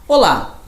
Olá!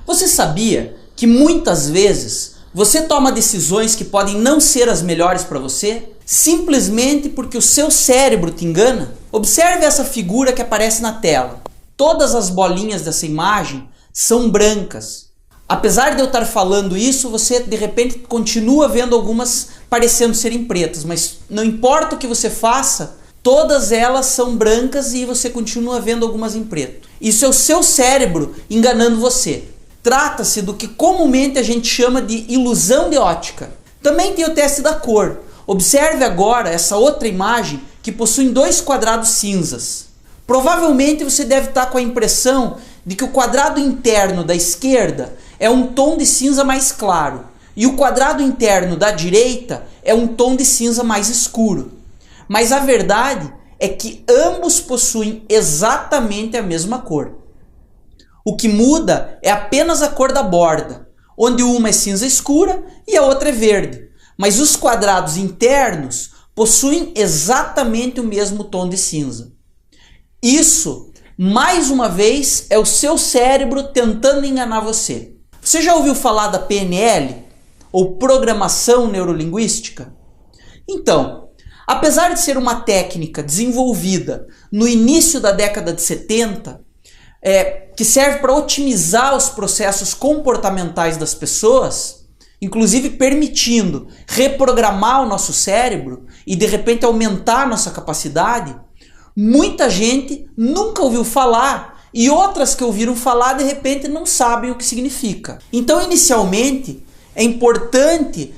Você sabia que muitas vezes você toma decisões que podem não ser as melhores para você simplesmente porque o seu cérebro te engana? Observe essa figura que aparece na tela. Todas as bolinhas dessa imagem são brancas. Apesar de eu estar falando isso, você de repente continua vendo algumas parecendo serem pretas, mas não importa o que você faça, todas elas são brancas e você continua vendo algumas em preto. Isso é o seu cérebro enganando você. Trata-se do que comumente a gente chama de ilusão de ótica. Também tem o teste da cor. Observe agora essa outra imagem que possui dois quadrados cinzas. Provavelmente você deve estar com a impressão de que o quadrado interno da esquerda é um tom de cinza mais claro e o quadrado interno da direita é um tom de cinza mais escuro. Mas a verdade é que ambos possuem exatamente a mesma cor. O que muda é apenas a cor da borda, onde uma é cinza escura e a outra é verde. Mas os quadrados internos possuem exatamente o mesmo tom de cinza. Isso, mais uma vez, é o seu cérebro tentando enganar você. Você já ouviu falar da PNL, ou Programação Neurolinguística? Então, apesar de ser uma técnica desenvolvida no início da década de 70, que serve para otimizar os processos comportamentais das pessoas, inclusive permitindo reprogramar o nosso cérebro e de repente aumentar nossa capacidade, muita gente nunca ouviu falar e outras que ouviram falar de repente não sabem o que significa. Então, inicialmente, é importante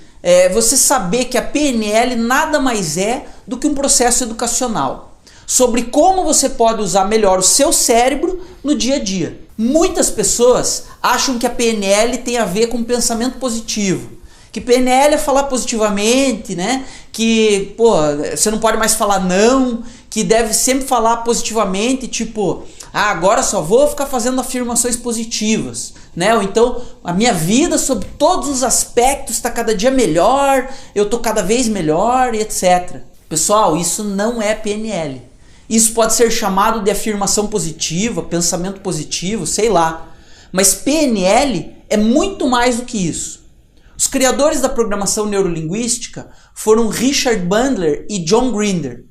você saber que a PNL nada mais é do que um processo educacional sobre como você pode usar melhor o seu cérebro no dia a dia. Muitas pessoas acham que a PNL tem a ver com pensamento positivo, que PNL é falar positivamente, né? Que você não pode mais falar não, que deve sempre falar positivamente, tipo, agora só vou ficar fazendo afirmações positivas, né? Ou então, a minha vida sob todos os aspectos está cada dia melhor, eu estou cada vez melhor e etc. Pessoal, isso não é PNL. Isso pode ser chamado de afirmação positiva, pensamento positivo, sei lá. Mas PNL é muito mais do que isso. Os criadores da programação neurolinguística foram Richard Bandler e John Grinder.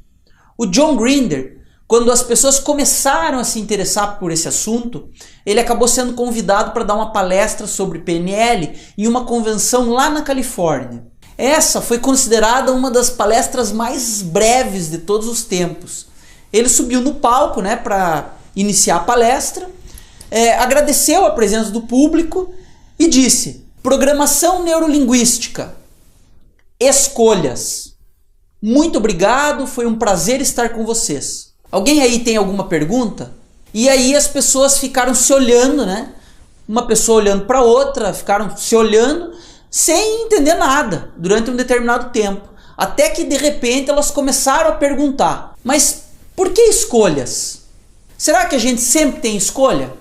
O John Grinder, quando as pessoas começaram a se interessar por esse assunto, ele acabou sendo convidado para dar uma palestra sobre PNL em uma convenção lá na Califórnia. Essa foi considerada uma das palestras mais breves de todos os tempos. Ele subiu no palco, né, para iniciar a palestra, agradeceu a presença do público e disse: Programação neurolinguística, escolhas. Muito obrigado, foi um prazer estar com vocês. Alguém aí tem alguma pergunta? E aí as pessoas ficaram se olhando, né? Uma pessoa olhando para outra, ficaram se olhando sem entender nada durante um determinado tempo. Até que de repente elas começaram a perguntar: mas por que escolhas? Será que a gente sempre tem escolha?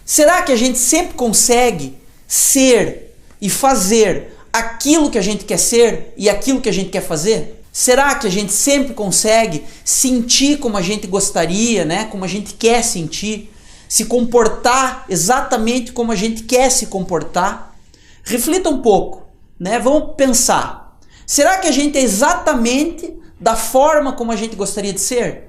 Será que a gente sempre consegue ser e fazer aquilo que a gente quer ser e aquilo que a gente quer fazer? Será que a gente sempre consegue sentir como a gente gostaria, né? Como a gente quer sentir? Se comportar exatamente como a gente quer se comportar? Reflita um pouco, né? Vamos pensar. Será que a gente é exatamente da forma como a gente gostaria de ser?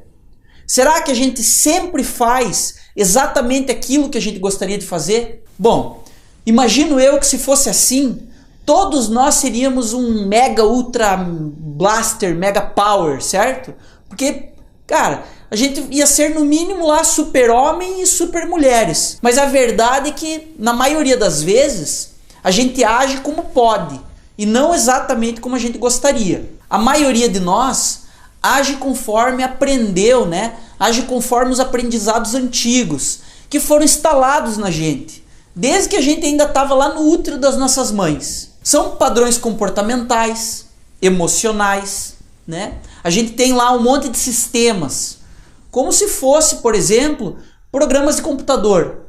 Será que a gente sempre faz exatamente aquilo que a gente gostaria de fazer? Bom, imagino eu que se fosse assim, todos nós seríamos um mega ultra blaster, mega power, certo? Porque, cara, a gente ia ser no mínimo lá super homem e super mulheres. Mas a verdade é que, na maioria das vezes, a gente age como pode e não exatamente como a gente gostaria. A maioria de nós age conforme aprendeu, né? Age conforme os aprendizados antigos que foram instalados na gente, desde que a gente ainda estava lá no útero das nossas mães. São padrões comportamentais, emocionais, né? A gente tem lá um monte de sistemas, como se fosse, por exemplo, programas de computador.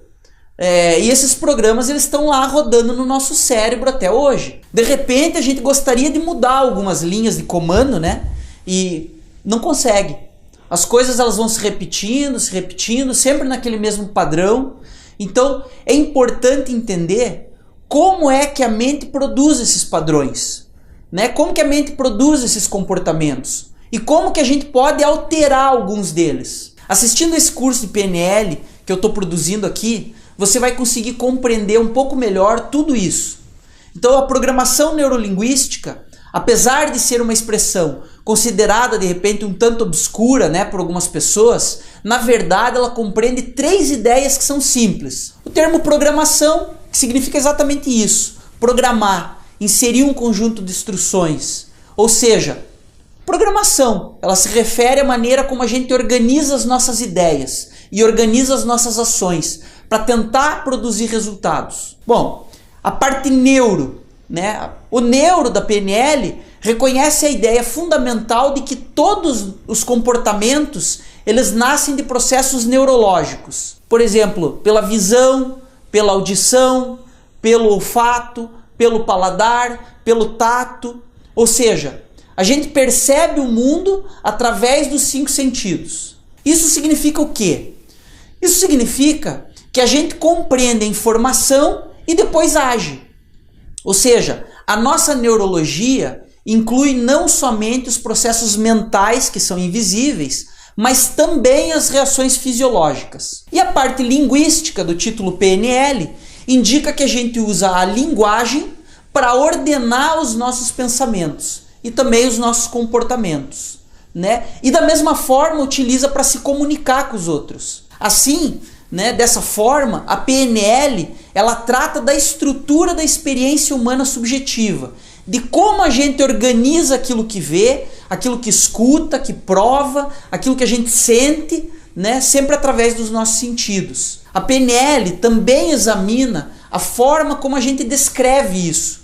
E esses programas eles estão lá rodando no nosso cérebro até hoje. De repente a gente gostaria de mudar algumas linhas de comando, né? E não consegue. As coisas elas vão se repetindo, sempre naquele mesmo padrão. Então é importante entender como é que a mente produz esses padrões, né? Como que a mente produz esses comportamentos e como que a gente pode alterar alguns deles. Assistindo esse curso de PNL que eu estou produzindo aqui, você vai conseguir compreender um pouco melhor tudo isso. Então a programação neurolinguística, apesar de ser uma expressão considerada de repente um tanto obscura, né, por algumas pessoas, na verdade ela compreende 3 ideias que são simples. O termo programação, que significa exatamente isso, programar, inserir um conjunto de instruções. Ou seja, programação, ela se refere à maneira como a gente organiza as nossas ideias e organiza as nossas ações para tentar produzir resultados. Bom, a parte neuro, né? O neuro da PNL reconhece a ideia fundamental de que todos os comportamentos eles nascem de processos neurológicos. Por exemplo, pela visão, pela audição, pelo olfato, pelo paladar, pelo tato. Ou seja, a gente percebe o mundo através dos 5 sentidos. Isso significa o quê? Isso significa que a gente compreende a informação e depois age. Ou seja, a nossa neurologia inclui não somente os processos mentais que são invisíveis, mas também as reações fisiológicas. E a parte linguística do título PNL indica que a gente usa a linguagem para ordenar os nossos pensamentos e também os nossos comportamentos, né? E da mesma forma utiliza para se comunicar com os outros. Assim, né, dessa forma, a PNL ela trata da estrutura da experiência humana subjetiva, de como a gente organiza aquilo que vê, aquilo que escuta, que prova, aquilo que a gente sente, né, sempre através dos nossos sentidos. A PNL também examina a forma como a gente descreve isso,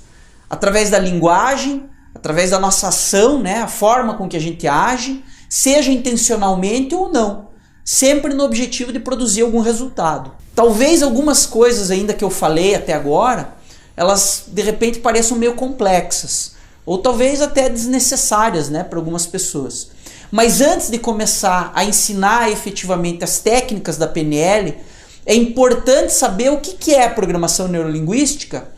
através da linguagem, através da nossa ação, né, a forma com que a gente age, seja intencionalmente ou não, sempre no objetivo de produzir algum resultado. Talvez algumas coisas ainda que eu falei até agora, elas de repente pareçam meio complexas, ou talvez até desnecessárias, né, para algumas pessoas. Mas antes de começar a ensinar efetivamente as técnicas da PNL, é importante saber o que é a programação neurolinguística,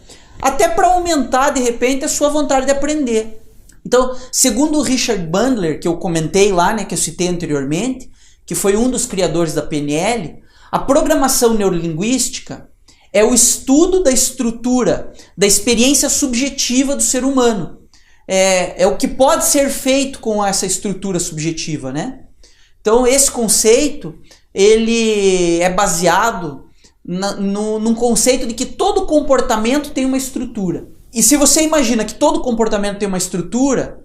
até para aumentar de repente a sua vontade de aprender. Então, segundo o Richard Bandler, que eu comentei lá, né, que eu citei anteriormente, que foi um dos criadores da PNL, a programação neurolinguística é o estudo da estrutura, da experiência subjetiva do ser humano. É o que pode ser feito com essa estrutura subjetiva, né? Então esse conceito, ele é baseado num conceito de que todo comportamento tem uma estrutura. E se você imagina que todo comportamento tem uma estrutura,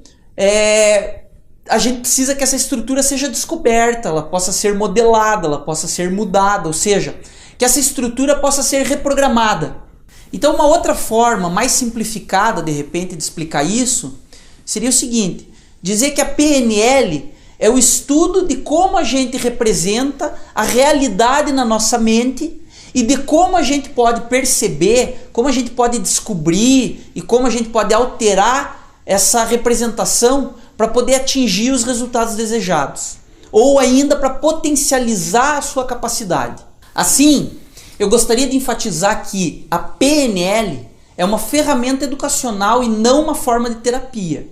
a gente precisa que essa estrutura seja descoberta, ela possa ser modelada, ela possa ser mudada, ou seja, que essa estrutura possa ser reprogramada. Então uma outra forma mais simplificada de repente de explicar isso seria o seguinte: dizer que a PNL é o estudo de como a gente representa a realidade na nossa mente e de como a gente pode perceber, como a gente pode descobrir e como a gente pode alterar essa representação para poder atingir os resultados desejados, ou ainda para potencializar a sua capacidade. Assim, eu gostaria de enfatizar que a PNL é uma ferramenta educacional e não uma forma de terapia.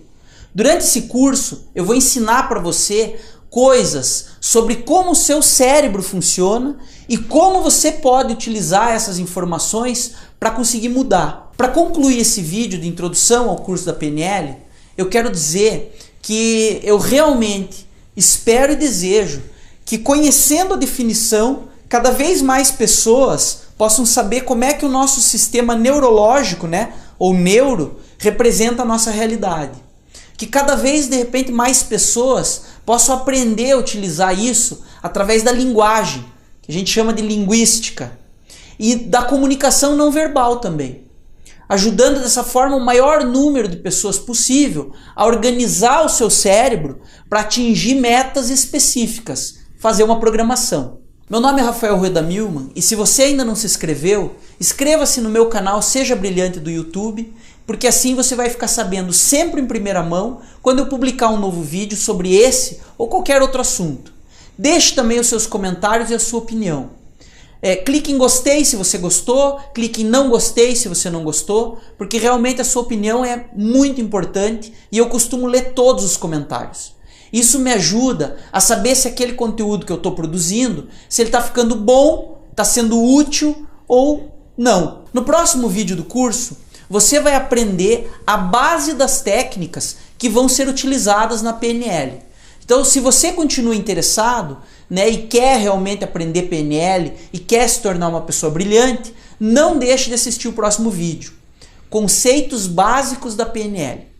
Durante esse curso, eu vou ensinar para você coisas sobre como o seu cérebro funciona e como você pode utilizar essas informações para conseguir mudar. Para concluir esse vídeo de introdução ao curso da PNL, eu quero dizer que eu realmente espero e desejo que, conhecendo a definição, cada vez mais pessoas possam saber como é que o nosso sistema neurológico, né, ou neuro, representa a nossa realidade. Que cada vez, de repente, mais pessoas possam aprender a utilizar isso através da linguagem, que a gente chama de linguística, e da comunicação não verbal também, ajudando dessa forma o maior número de pessoas possível a organizar o seu cérebro para atingir metas específicas, fazer uma programação. Meu nome é Rafael Rueda Milman e se você ainda não se inscreveu, inscreva-se no meu canal Seja Brilhante do YouTube, porque assim você vai ficar sabendo sempre em primeira mão quando eu publicar um novo vídeo sobre esse ou qualquer outro assunto. Deixe também os seus comentários e a sua opinião. Clique em gostei se você gostou, clique em não gostei se você não gostou, porque realmente a sua opinião é muito importante e eu costumo ler todos os comentários. Isso me ajuda a saber se aquele conteúdo que eu estou produzindo, se ele está ficando bom, está sendo útil ou não. No próximo vídeo do curso, você vai aprender a base das técnicas que vão ser utilizadas na PNL. Então, se você continua interessado, e quer realmente aprender PNL e quer se tornar uma pessoa brilhante, não deixe de assistir o próximo vídeo. Conceitos básicos da PNL.